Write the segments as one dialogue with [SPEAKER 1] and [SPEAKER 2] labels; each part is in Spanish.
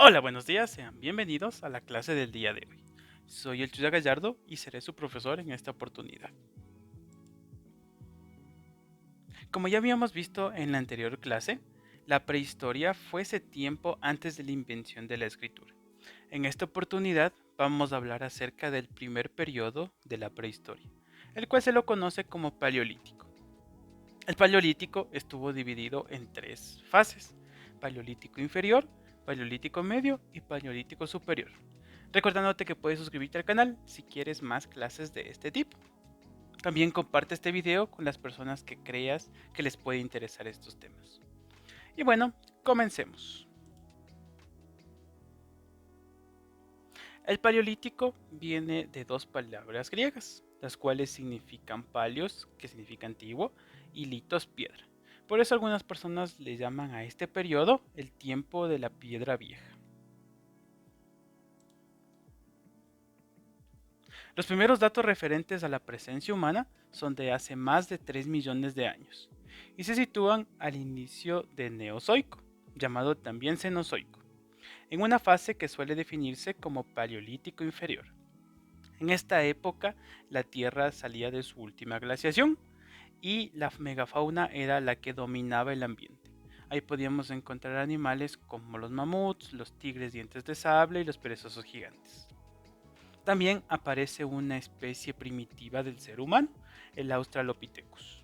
[SPEAKER 1] Hola, buenos días, sean bienvenidos a la clase del día de hoy. Soy el Chuya Gallardo y seré su profesor en esta oportunidad. Como ya habíamos visto en la anterior clase, la prehistoria fue ese tiempo antes de la invención de la escritura. En esta oportunidad vamos a hablar acerca del primer periodo de la prehistoria, el cual se lo conoce como Paleolítico. El Paleolítico estuvo dividido en tres fases: Paleolítico inferior, Paleolítico medio y Paleolítico superior. Recordándote que puedes suscribirte al canal si quieres más clases de este tipo. También comparte este video con las personas que creas que les puede interesar estos temas. Y bueno, comencemos. El Paleolítico viene de dos palabras griegas, las cuales significan paleos, que significa antiguo, y litos, piedra. Por eso algunas personas le llaman a este periodo el tiempo de la piedra vieja. Los primeros datos referentes a la presencia humana son de hace más de 3 millones de años y se sitúan al inicio del Neozoico, llamado también Cenozoico, en una fase que suele definirse como Paleolítico inferior. En esta época, la Tierra salía de su última glaciación y la megafauna era la que dominaba el ambiente. Ahí podíamos encontrar animales como los mamuts, los tigres dientes de sable y los perezosos gigantes. También aparece una especie primitiva del ser humano, el Australopithecus.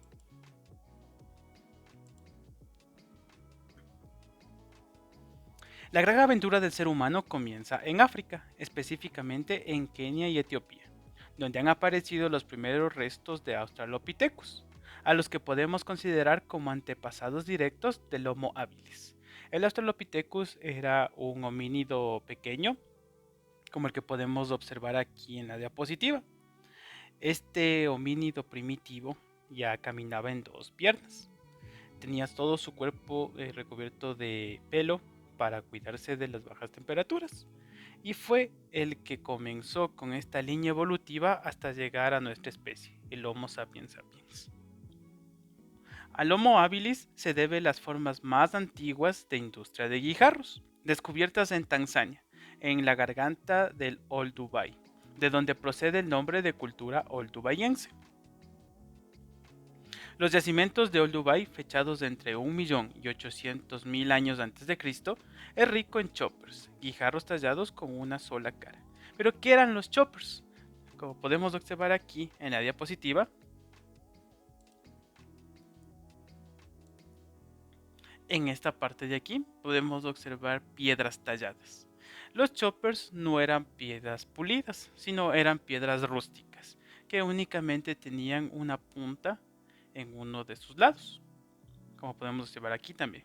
[SPEAKER 1] La gran aventura del ser humano comienza en África, específicamente en Kenia y Etiopía, donde han aparecido los primeros restos de Australopithecus, a los que podemos considerar como antepasados directos del Homo habilis. El Australopithecus era un homínido pequeño, como el que podemos observar aquí en la diapositiva. Este homínido primitivo ya caminaba en dos piernas. Tenía todo su cuerpo recubierto de pelo para cuidarse de las bajas temperaturas. Y fue el que comenzó con esta línea evolutiva hasta llegar a nuestra especie, el Homo sapiens sapiens. Al Homo habilis se debe las formas más antiguas de industria de guijarros, descubiertas en Tanzania, en la garganta del Olduvai, de donde procede el nombre de cultura oldubayense. Los yacimientos de Olduvai, fechados de entre 1.000.000 y 800.000 años antes de Cristo, es rico en choppers, guijarros tallados con una sola cara. ¿Pero qué eran los choppers? Como podemos observar aquí en la diapositiva, en esta parte de aquí podemos observar piedras talladas. Los choppers no eran piedras pulidas, sino eran piedras rústicas, que únicamente tenían una punta en uno de sus lados, como podemos observar aquí también.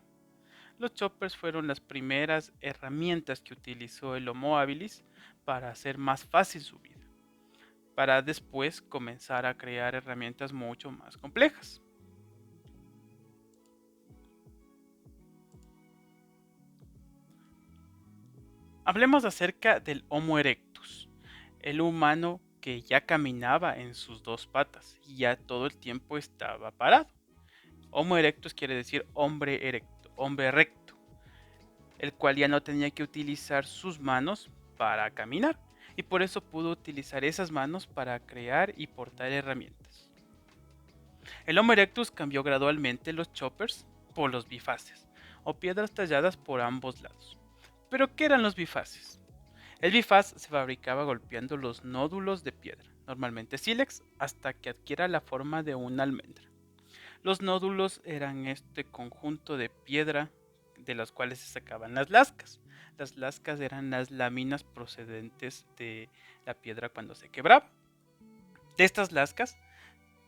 [SPEAKER 1] Los choppers fueron las primeras herramientas que utilizó el Homo habilis para hacer más fácil su vida, para después comenzar a crear herramientas mucho más complejas. Hablemos acerca del Homo erectus, el humano que ya caminaba en sus dos patas y ya todo el tiempo estaba parado. Homo erectus quiere decir hombre erecto, hombre recto, el cual ya no tenía que utilizar sus manos para caminar y por eso pudo utilizar esas manos para crear y portar herramientas. El Homo erectus cambió gradualmente los choppers por los bifaces, o piedras talladas por ambos lados. ¿Pero qué eran los bifaces? El bifaz se fabricaba golpeando los nódulos de piedra, normalmente sílex, hasta que adquiera la forma de una almendra. Los nódulos eran este conjunto de piedra de los cuales se sacaban las lascas. Las lascas eran las láminas procedentes de la piedra cuando se quebraba. De estas lascas,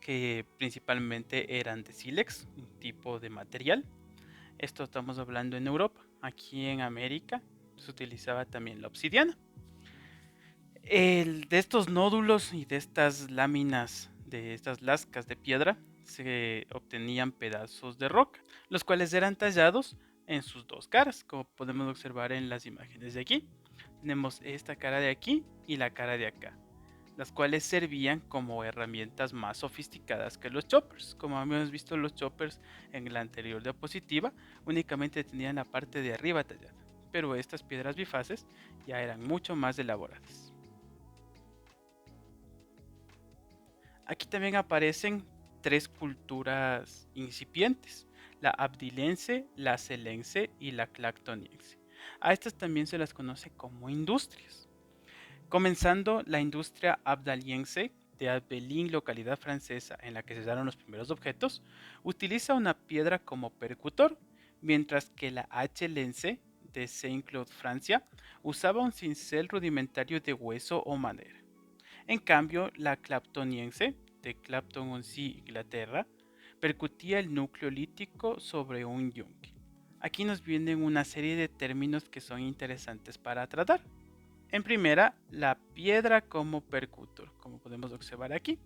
[SPEAKER 1] que principalmente eran de sílex, un tipo de material, esto estamos hablando en Europa. Aquí en América se utilizaba también la obsidiana. De estos nódulos y de estas láminas, de estas lascas de piedra, se obtenían pedazos de roca, los cuales eran tallados en sus dos caras, como podemos observar en las imágenes de aquí. Tenemos esta cara de aquí y la cara de acá, las cuales servían como herramientas más sofisticadas que los choppers. Como hemos visto, los choppers en la anterior diapositiva únicamente tenían la parte de arriba tallada, pero estas piedras bifaces ya eran mucho más elaboradas. Aquí también aparecen tres culturas incipientes: la abdilense, la celense y la clactoniense. A estas también se las conoce como industrias. Comenzando la industria abdaliense de Abelín, localidad francesa en la que se usaron los primeros objetos, utiliza una piedra como percutor, mientras que la achelense de Saint-Claude, Francia, usaba un cincel rudimentario de hueso o madera. En cambio, la claptoniense de Clapton-on-Sea, Inglaterra, percutía el núcleo lítico sobre un yunque. Aquí nos vienen una serie de términos que son interesantes para tratar. En primera, la piedra como percutor, como podemos observar aquí.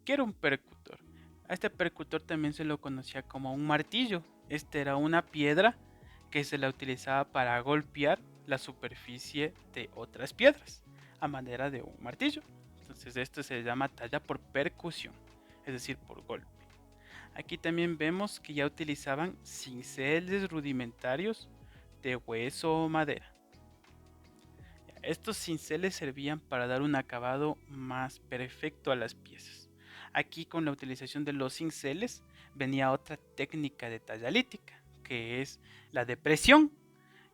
[SPEAKER 1] ¿Qué era un percutor? A este percutor también se lo conocía como un martillo. Esta era una piedra que se la utilizaba para golpear la superficie de otras piedras a manera de un martillo. Entonces esto se llama talla por percusión, es decir, por golpe. Aquí también vemos que ya utilizaban cinceles rudimentarios de hueso o madera. Estos cinceles servían para dar un acabado más perfecto a las piezas. Aquí, con la utilización de los cinceles, venía otra técnica de talla lítica, que es la depresión,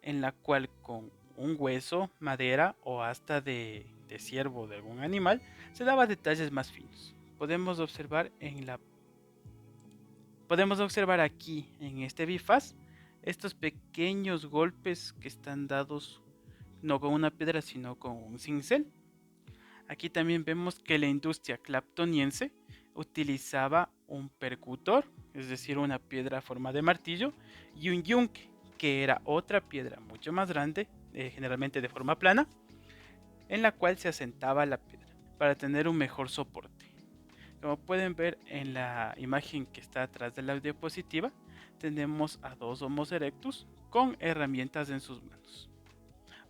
[SPEAKER 1] en la cual con un hueso, madera o hasta de ciervo o de algún animal se daba detalles más finos. Podemos observar aquí en este bifaz estos pequeños golpes que están dados no con una piedra sino con un cincel. Aquí también vemos que la industria claptoniense utilizaba un percutor, es decir, una piedra a forma de martillo, y un yunque, que era otra piedra mucho más grande, generalmente de forma plana, en la cual se asentaba la piedra para tener un mejor soporte. Como pueden ver en la imagen que está atrás de la diapositiva, tenemos a dos Homo erectus con herramientas en sus manos.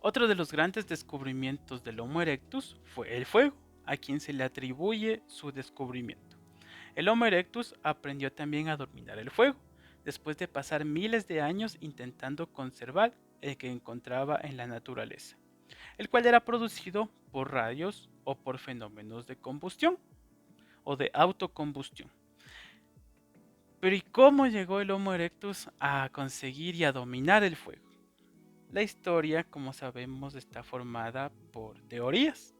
[SPEAKER 1] Otro de los grandes descubrimientos del Homo erectus fue el fuego, a quien se le atribuye su descubrimiento. El Homo erectus aprendió también a dominar el fuego, después de pasar miles de años intentando conservar el que encontraba en la naturaleza, el cual era producido por rayos o por fenómenos de combustión o de autocombustión. Pero ¿y cómo llegó el Homo erectus a conseguir y a dominar el fuego? La historia, como sabemos, está formada por teorías.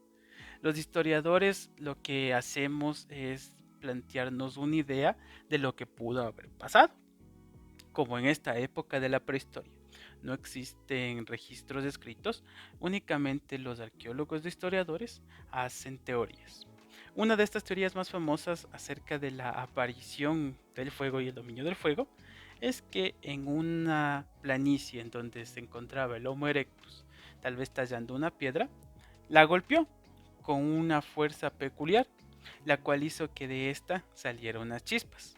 [SPEAKER 1] Los historiadores lo que hacemos es plantearnos una idea de lo que pudo haber pasado. Como en esta época de la prehistoria no existen registros escritos, únicamente los arqueólogos e historiadores hacen teorías. Una de estas teorías más famosas acerca de la aparición del fuego y el dominio del fuego es que en una planicie en donde se encontraba el Homo erectus, tal vez tallando una piedra, la golpeó con una fuerza peculiar, la cual hizo que de esta salieran unas chispas.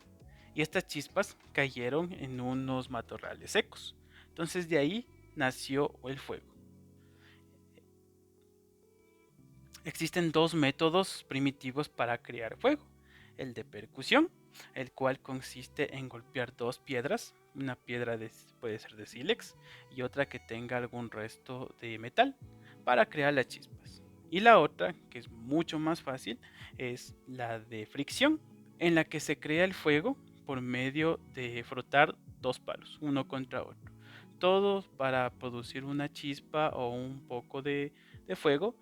[SPEAKER 1] Y estas chispas cayeron en unos matorrales secos. Entonces de ahí nació el fuego. Existen dos métodos primitivos para crear fuego: el de percusión, el cual consiste en golpear dos piedras, una piedra puede ser de sílex y otra que tenga algún resto de metal, para crear las chispas. Y la otra, que es mucho más fácil, es la de fricción, en la que se crea el fuego por medio de frotar dos palos, uno contra otro. Todos para producir una chispa o un poco de fuego,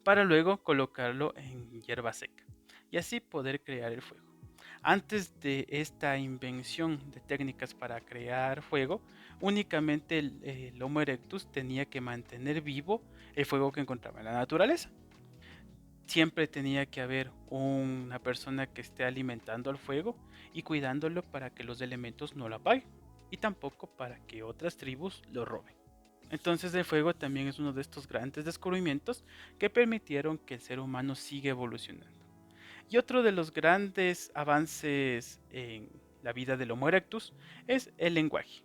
[SPEAKER 1] para luego colocarlo en hierba seca y así poder crear el fuego. Antes de esta invención de técnicas para crear fuego, únicamente el Homo erectus tenía que mantener vivo el fuego que encontraba en la naturaleza. Siempre tenía que haber una persona que esté alimentando al fuego y cuidándolo para que los elementos no lo apaguen, y tampoco para que otras tribus lo roben. Entonces el fuego también es uno de estos grandes descubrimientos que permitieron que el ser humano siga evolucionando. Y otro de los grandes avances en la vida del Homo erectus es el lenguaje.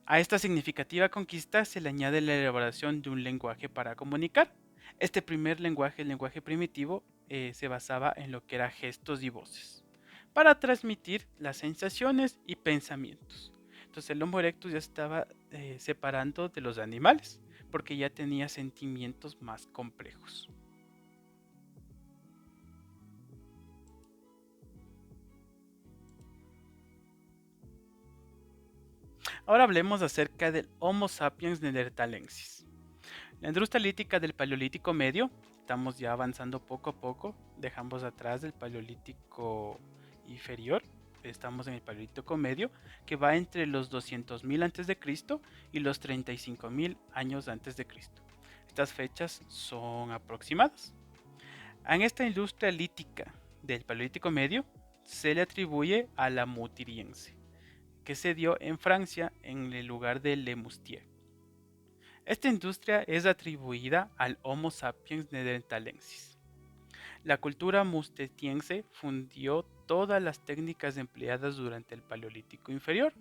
[SPEAKER 1] A esta significativa conquista se le añade la elaboración de un lenguaje para comunicar. Este primer lenguaje, el lenguaje primitivo, se basaba en lo que eran gestos y voces, para transmitir las sensaciones y pensamientos. Entonces el Homo erectus ya estaba separando de los animales, porque ya tenía sentimientos más complejos. Ahora hablemos acerca del Homo sapiens neanderthalensis. La industria lítica del Paleolítico Medio, estamos ya avanzando poco a poco, dejamos atrás el Paleolítico Inferior, estamos en el Paleolítico Medio, que va entre los 200.000 a.C. y los 35.000 años antes de Cristo. Estas fechas son aproximadas. En esta industria lítica del Paleolítico Medio se le atribuye a la Mutiriense, que se dio en Francia en el lugar de Le Moustier. Esta industria es atribuida al Homo sapiens neanderthalensis. La cultura mustetiense fundió todas las técnicas empleadas durante el Paleolítico inferior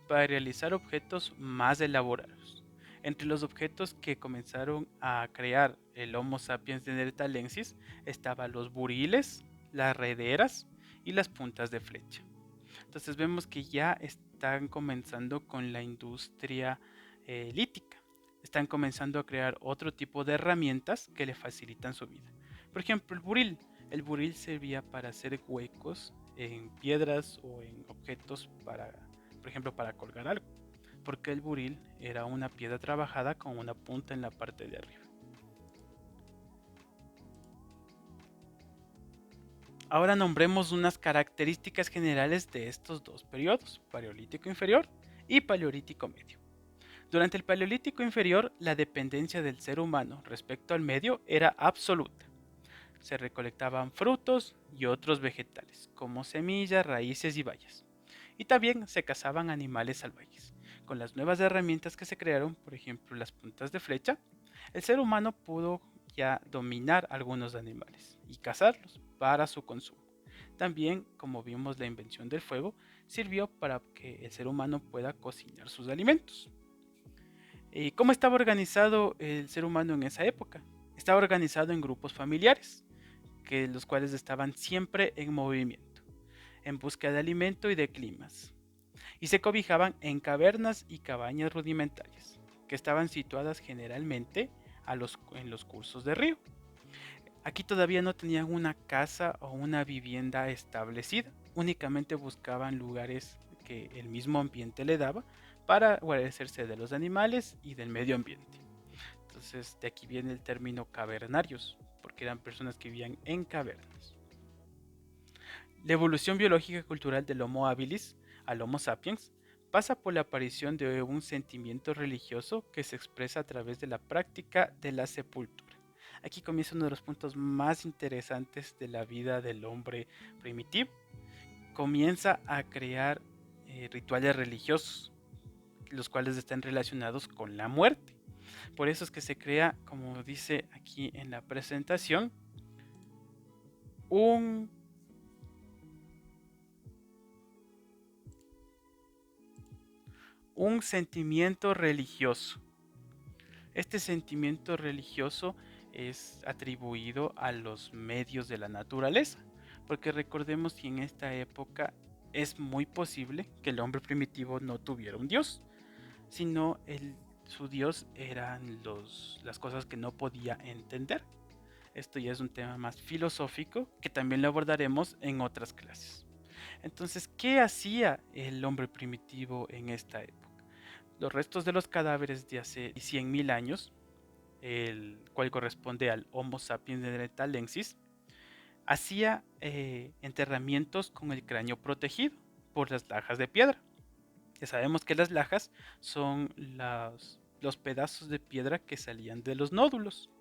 [SPEAKER 1] para realizar objetos más elaborados. Entre los objetos que comenzaron a crear el Homo sapiens neanderthalensis estaban los buriles, las rederas y las puntas de flecha. Entonces vemos que ya están comenzando con la industria lítica. Están comenzando a crear otro tipo de herramientas que le facilitan su vida. Por ejemplo, el buril. El buril servía para hacer huecos en piedras o en objetos para, por ejemplo, para colgar algo. Porque el buril era una piedra trabajada con una punta en la parte de arriba. Ahora nombremos unas características generales de estos dos periodos, Paleolítico inferior y Paleolítico medio. Durante el Paleolítico inferior, la dependencia del ser humano respecto al medio era absoluta. Se recolectaban frutos y otros vegetales, como semillas, raíces y bayas. Y también se cazaban animales salvajes. Con las nuevas herramientas que se crearon, por ejemplo las puntas de flecha, el ser humano pudo ya dominar algunos animales y cazarlos para su consumo. También, como vimos, la invención del fuego sirvió para que el ser humano pueda cocinar sus alimentos. ¿Cómo estaba organizado el ser humano en esa época? Estaba organizado en grupos familiares, los cuales estaban siempre en movimiento, en busca de alimento y de climas, y se cobijaban en cavernas y cabañas rudimentarias, que estaban situadas generalmente en los cursos de río. Aquí todavía no tenían una casa o una vivienda establecida, únicamente buscaban lugares que el mismo ambiente le daba para guarecerse de los animales y del medio ambiente. Entonces de aquí viene el término cavernarios, porque eran personas que vivían en cavernas. La evolución biológica y cultural del Homo habilis al Homo sapiens pasa por la aparición de un sentimiento religioso que se expresa a través de la práctica de la sepultura. Aquí comienza uno de los puntos más interesantes de la vida del hombre primitivo. Comienza a crear rituales religiosos, los cuales están relacionados con la muerte. Por eso es que se crea, como dice aquí en la presentación, un sentimiento religioso. Este sentimiento religioso es atribuido a los medios de la naturaleza, porque recordemos que en esta época es muy posible que el hombre primitivo no tuviera un dios, sino su dios eran las cosas que no podía entender. Esto ya es un tema más filosófico que también lo abordaremos en otras clases. Entonces, ¿qué hacía el hombre primitivo en esta época? Los restos de los cadáveres de hace 100.000 años, el cual corresponde al Homo sapiens neanderthalensis, hacía enterramientos con el cráneo protegido por las lajas de piedra. Ya sabemos que las lajas son los pedazos de piedra que salían de los nódulos,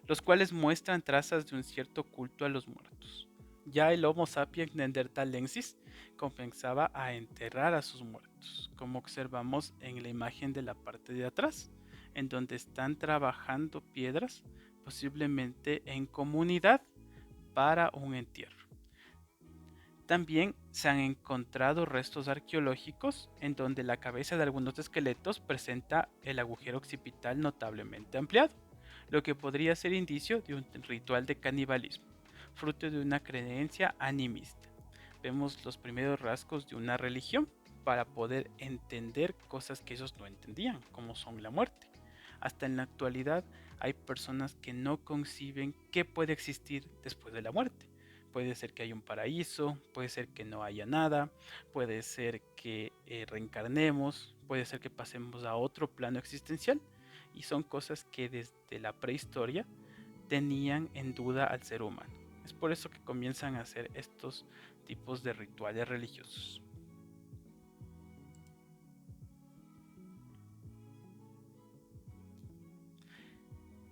[SPEAKER 1] los cuales muestran trazas de un cierto culto a los muertos. Ya el Homo sapiens neanderthalensis comenzaba a enterrar a sus muertos, como observamos en la imagen de la parte de atrás, en donde están trabajando piedras, posiblemente en comunidad, para un entierro. También se han encontrado restos arqueológicos en donde la cabeza de algunos esqueletos presenta el agujero occipital notablemente ampliado, lo que podría ser indicio de un ritual de canibalismo, fruto de una creencia animista. Vemos los primeros rasgos de una religión. para poder entender cosas que ellos no entendían, como son la muerte. Hasta en la actualidad hay personas que no conciben qué puede existir después de la muerte. Puede ser que haya un paraíso, puede ser que no haya nada, puede ser que reencarnemos, puede ser que pasemos a otro plano existencial, y son cosas que desde la prehistoria tenían en duda al ser humano. Es por eso que comienzan a hacer estos tipos de rituales religiosos.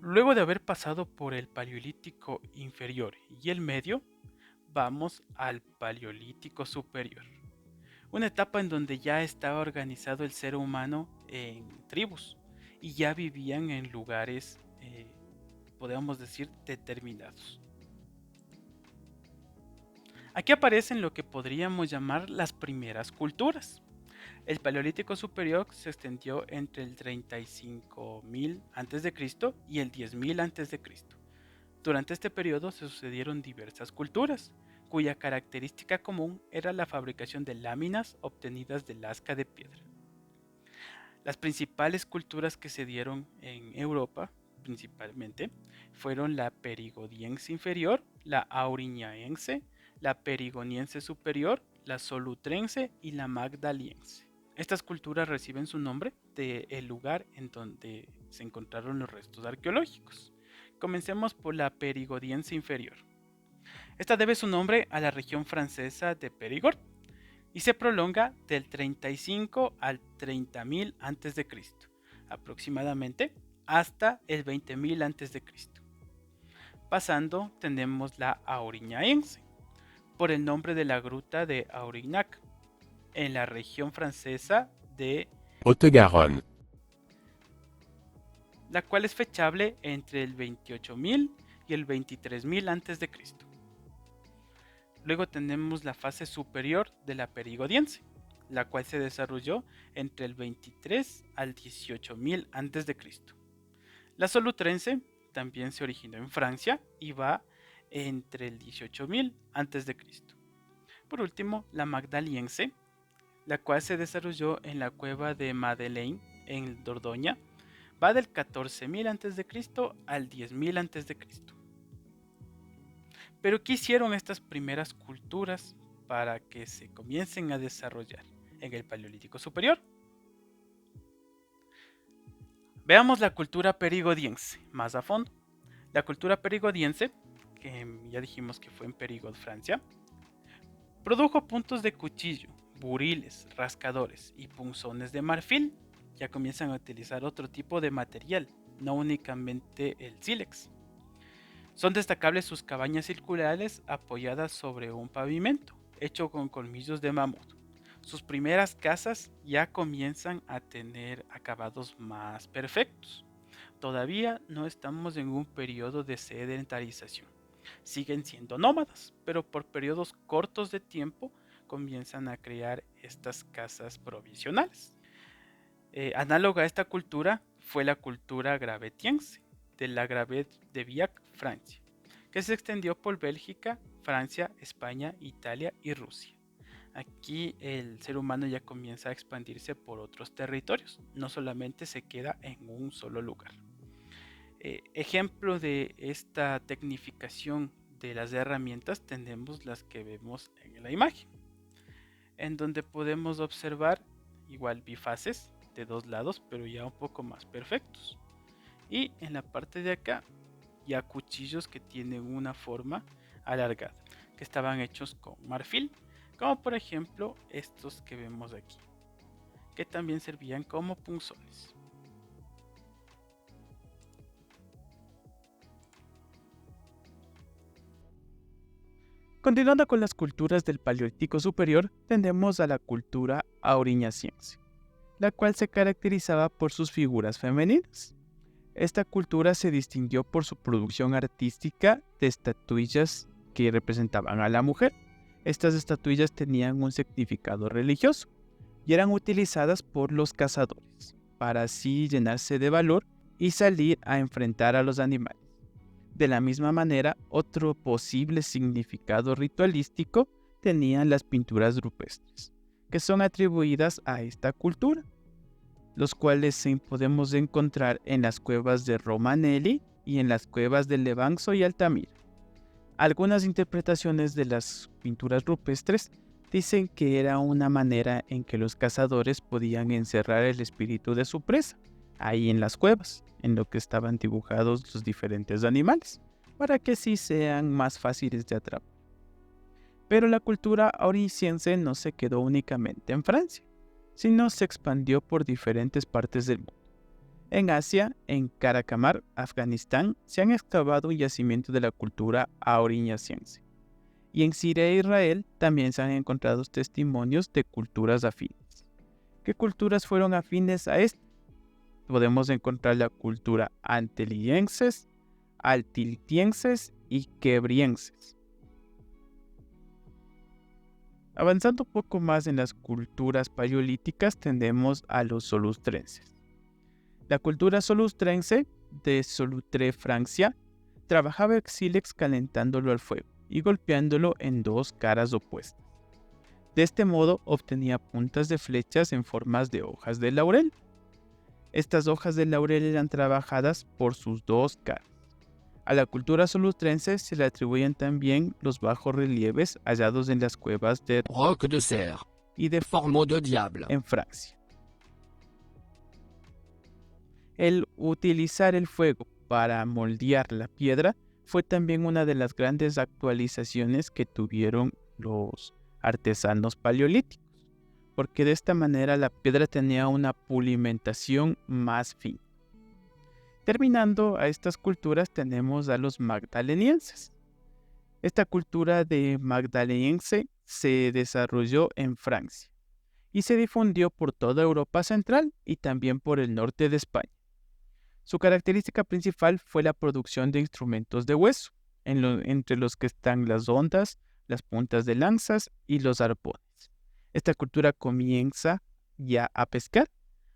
[SPEAKER 1] Luego de haber pasado por el Paleolítico inferior y el medio, vamos al Paleolítico superior. Una etapa en donde ya estaba organizado el ser humano en tribus y ya vivían en lugares, podríamos decir, determinados. Aquí aparecen lo que podríamos llamar las primeras culturas. El Paleolítico superior se extendió entre el 35.000 a.C. y el 10.000 a.C. Durante este periodo se sucedieron diversas culturas, cuya característica común era la fabricación de láminas obtenidas de lasca de piedra. Las principales culturas que se dieron en Europa, principalmente, fueron la perigodiense inferior, la auriñaense, la perigoniense superior, la solutrense y la magdaliense. Estas culturas reciben su nombre del lugar en donde se encontraron los restos arqueológicos. Comencemos por la perigodiense inferior. Esta debe su nombre a la región francesa de Périgord y se prolonga del 35 al 30.000 a.C., aproximadamente hasta el 20.000 a.C. Pasando tenemos la auriñaense, por el nombre de la gruta de Aurignac, en la región francesa de
[SPEAKER 2] Haute-Garonne.
[SPEAKER 1] la cual es fechable entre el 28.000 y el 23.000 a.C. Luego tenemos la fase superior de la perigodiense, la cual se desarrolló entre el 23 al 18.000 a.C. La solutrense también se originó en Francia y va entre el 18.000 a.C. Por último, la magdaliense, la cual se desarrolló en la cueva de Madeleine en Dordoña, va del 14.000 a.C. al 10.000 a.C. Pero ¿qué hicieron estas primeras culturas para que se comiencen a desarrollar en el Paleolítico superior? Veamos la cultura perigodiense más a fondo. La cultura perigodiense, que ya dijimos que fue en Perigord, Francia, produjo puntos de cuchillo, buriles, rascadores y punzones de marfil. Ya comienzan a utilizar otro tipo de material, no únicamente el sílex. Son destacables sus cabañas circulares apoyadas sobre un pavimento, hecho con colmillos de mamut. Sus primeras casas ya comienzan a tener acabados más perfectos. Todavía no estamos en un periodo de sedentarización. Siguen siendo nómadas, pero por periodos cortos de tiempo comienzan a crear estas casas provisionales. Análoga a esta cultura fue la cultura gravetiense, de la Gravet de Biac, Francia, que se extendió por Bélgica, Francia, España, Italia y Rusia. Aquí el ser humano ya comienza a expandirse por otros territorios, no solamente se queda en un solo lugar. Ejemplo de esta tecnificación de las herramientas tenemos las que vemos en la imagen, en donde podemos observar igual bifaces de dos lados, pero ya un poco más perfectos. Y en la parte de acá ya cuchillos que tienen una forma alargada, que estaban hechos con marfil, como por ejemplo estos que vemos aquí, que también servían como punzones. Continuando con las culturas del Paleolítico superior, tenemos a la cultura auriñaciense, la cual se caracterizaba por sus figuras femeninas. Esta cultura se distinguió por su producción artística de estatuillas que representaban a la mujer. Estas estatuillas tenían un significado religioso y eran utilizadas por los cazadores para así llenarse de valor y salir a enfrentar a los animales. De la misma manera, otro posible significado ritualístico tenían las pinturas rupestres,
[SPEAKER 2] que son atribuidas a esta cultura, los cuales podemos encontrar en las cuevas de Romanelli y en las cuevas de Levanzo y Altamira. Algunas interpretaciones de las pinturas rupestres dicen que era una manera en que los cazadores podían encerrar el espíritu de su presa, ahí en las cuevas, en lo que estaban dibujados los diferentes animales, para que sí sean más fáciles de atrapar. Pero la cultura auriciense no se quedó únicamente en Francia, sino se expandió por diferentes partes del mundo. En Asia, en Karakamar, Afganistán, se han excavado un yacimiento de la cultura auriñaciense. Y en Siria e Israel también se han encontrado testimonios de culturas afines. ¿Qué culturas fueron afines a esto? Podemos encontrar la cultura antelienses, altiltienses y quebrienses. Avanzando un poco más en las culturas paleolíticas, tenemos a los solustrenses. La cultura solustrense de Solutré, Francia, trabajaba el sílex calentándolo al fuego y golpeándolo en dos caras opuestas. De este modo obtenía puntas de flechas en formas de hojas de laurel. Estas hojas de laurel eran trabajadas por sus dos caras. A la cultura solustrense se le atribuyen también los bajos relieves hallados en las cuevas de
[SPEAKER 3] Roc de Serre
[SPEAKER 2] y de
[SPEAKER 3] Formeau de Diable
[SPEAKER 2] en Francia. El utilizar el fuego para moldear la piedra fue también una de las grandes actualizaciones que tuvieron los artesanos paleolíticos, porque de esta manera la piedra tenía una pulimentación más fina. Terminando a estas culturas tenemos a los magdalenienses. Esta cultura de magdaleniense se desarrolló en Francia y se difundió por toda Europa central y también por el norte de España. Su característica principal fue la producción de instrumentos de hueso, entre los que están las ondas, las puntas de lanzas y los arpones. Esta cultura comienza ya a pescar,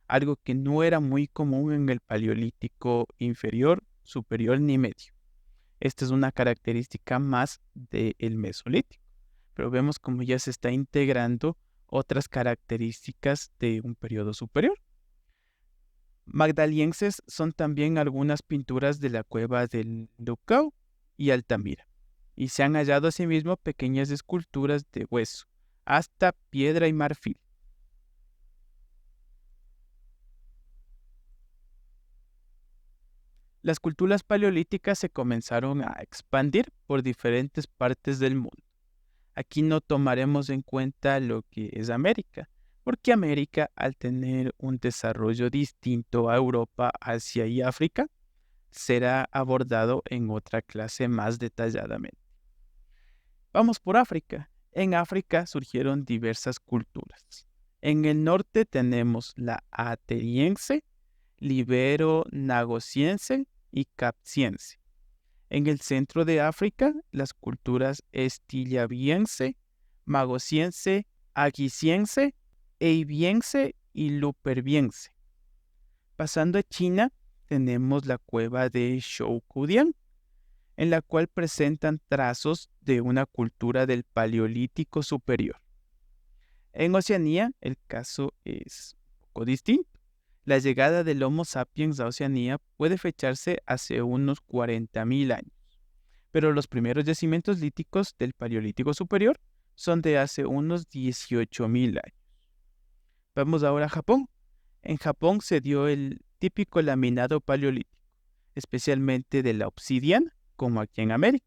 [SPEAKER 2] algo que no era muy común en el Paleolítico inferior, superior ni medio. Esta es una característica más del Mesolítico, pero vemos como ya se está integrando otras características de un periodo superior. Magdalienses son también algunas pinturas de la cueva del Lucao y Altamira, y se han hallado asimismo pequeñas esculturas de hueso, hasta piedra y marfil. Las culturas paleolíticas se comenzaron a expandir por diferentes partes del mundo. Aquí no tomaremos en cuenta lo que es América, porque América, al tener un desarrollo distinto a Europa, Asia y África, será abordado en otra clase más detalladamente. Vamos por África. En África surgieron diversas culturas. En el norte tenemos la ateniense, libero-nagociense y capsiense. En el centro de África, las culturas estillabiense, magosiense, aguisiense, eiviense y luperbiense. Pasando a China, tenemos la cueva de Shoukudian, en la cual presentan trazos de una cultura del Paleolítico superior. En Oceanía, el caso es un poco distinto. La llegada del Homo sapiens a Oceanía puede fecharse hace unos 40.000 años, pero los primeros yacimientos líticos del Paleolítico superior son de hace unos 18.000 años. Vamos ahora a Japón. En Japón se dio el típico laminado paleolítico, especialmente de la obsidiana, como aquí en América.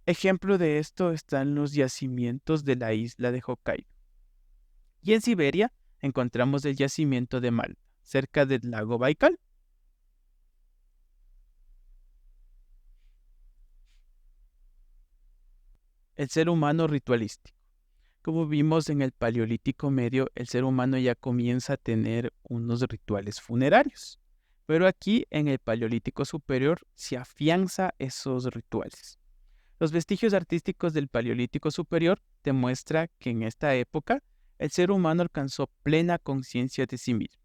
[SPEAKER 2] Ejemplo de esto están los yacimientos de la isla de Hokkaido. Y en Siberia encontramos el yacimiento de Malta, cerca del lago Baikal. El ser humano ritualístico. Como vimos en el Paleolítico medio, el ser humano ya comienza a tener unos rituales funerarios. Pero aquí en el Paleolítico superior se afianza esos rituales. Los vestigios artísticos del Paleolítico superior demuestran que en esta época el ser humano alcanzó plena conciencia de sí mismo,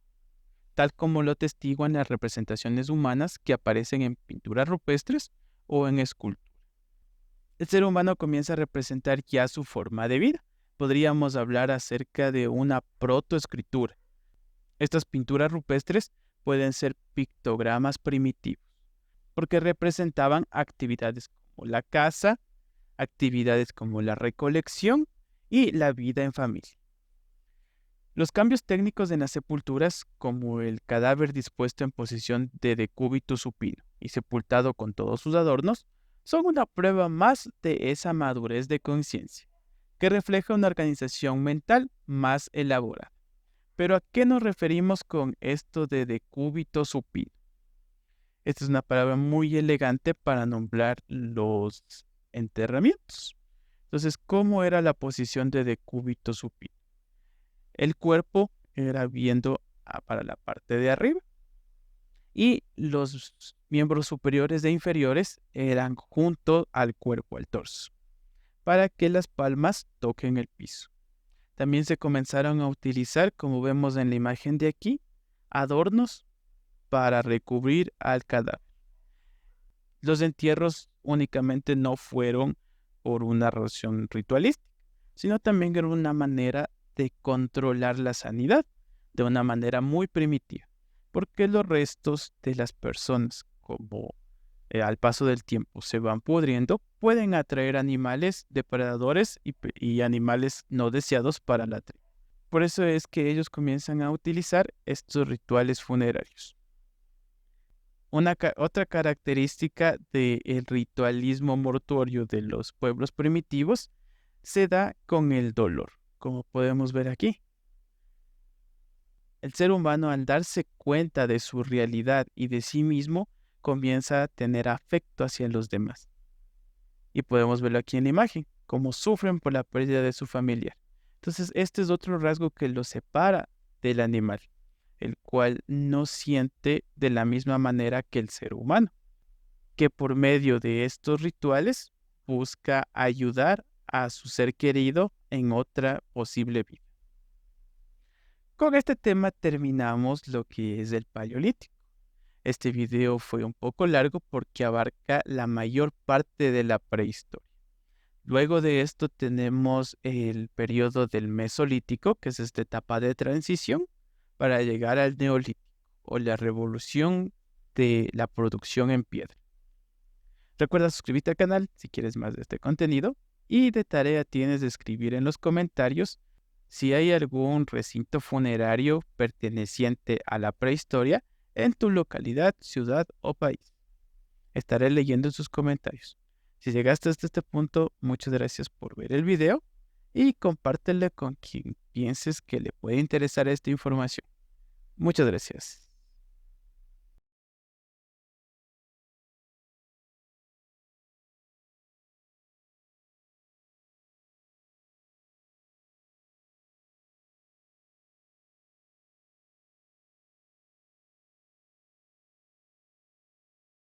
[SPEAKER 2] tal como lo atestiguan las representaciones humanas que aparecen en pinturas rupestres o en esculturas. El ser humano comienza a representar ya su forma de vida, podríamos hablar acerca de una protoescritura. Estas pinturas rupestres pueden ser pictogramas primitivos, porque representaban actividades como la caza, actividades como la recolección y la vida en familia. Los cambios técnicos en las sepulturas, como el cadáver dispuesto en posición de decúbito supino y sepultado con todos sus adornos, son una prueba más de esa madurez de conciencia, que refleja una organización mental más elaborada. Pero ¿a qué nos referimos con esto de decúbito supino? Esta es una palabra muy elegante para nombrar los enterramientos. Entonces, ¿cómo era la posición de decúbito supino? El cuerpo era viendo para la parte de arriba y los miembros superiores e inferiores eran junto al cuerpo, al torso, para que las palmas toquen el piso. También se comenzaron a utilizar, como vemos en la imagen de aquí, adornos para recubrir al cadáver. Los entierros únicamente no fueron por una razón ritualística, sino también era una manera de controlar la sanidad de una manera muy primitiva, porque los restos de las personas, como al paso del tiempo se van pudriendo, pueden atraer animales depredadores y animales no deseados para la tribu. Por eso es que ellos comienzan a utilizar estos rituales funerarios. Otra característica del ritualismo mortuorio de los pueblos primitivos se da con el dolor, como podemos ver aquí. El ser humano, al darse cuenta de su realidad y de sí mismo, comienza a tener afecto hacia los demás. Y podemos verlo aquí en la imagen, cómo sufren por la pérdida de su familiar. Entonces, este es otro rasgo que lo separa del animal, el cual no siente de la misma manera que el ser humano, que por medio de estos rituales busca ayudar a su ser querido en otra posible vida. Con este tema terminamos lo que es el Paleolítico. Este video fue un poco largo porque abarca la mayor parte de la prehistoria. Luego de esto tenemos el periodo del Mesolítico, que es esta etapa de transición, para llegar al Neolítico, o la revolución de la producción en piedra. Recuerda suscribirte al canal si quieres más de este contenido, y de tarea tienes de escribir en los comentarios si hay algún recinto funerario perteneciente a la prehistoria en tu localidad, ciudad o país. Estaré leyendo sus comentarios. Si llegaste hasta este punto, muchas gracias por ver el video y compártelo con quien pienses que le puede interesar esta información. Muchas gracias.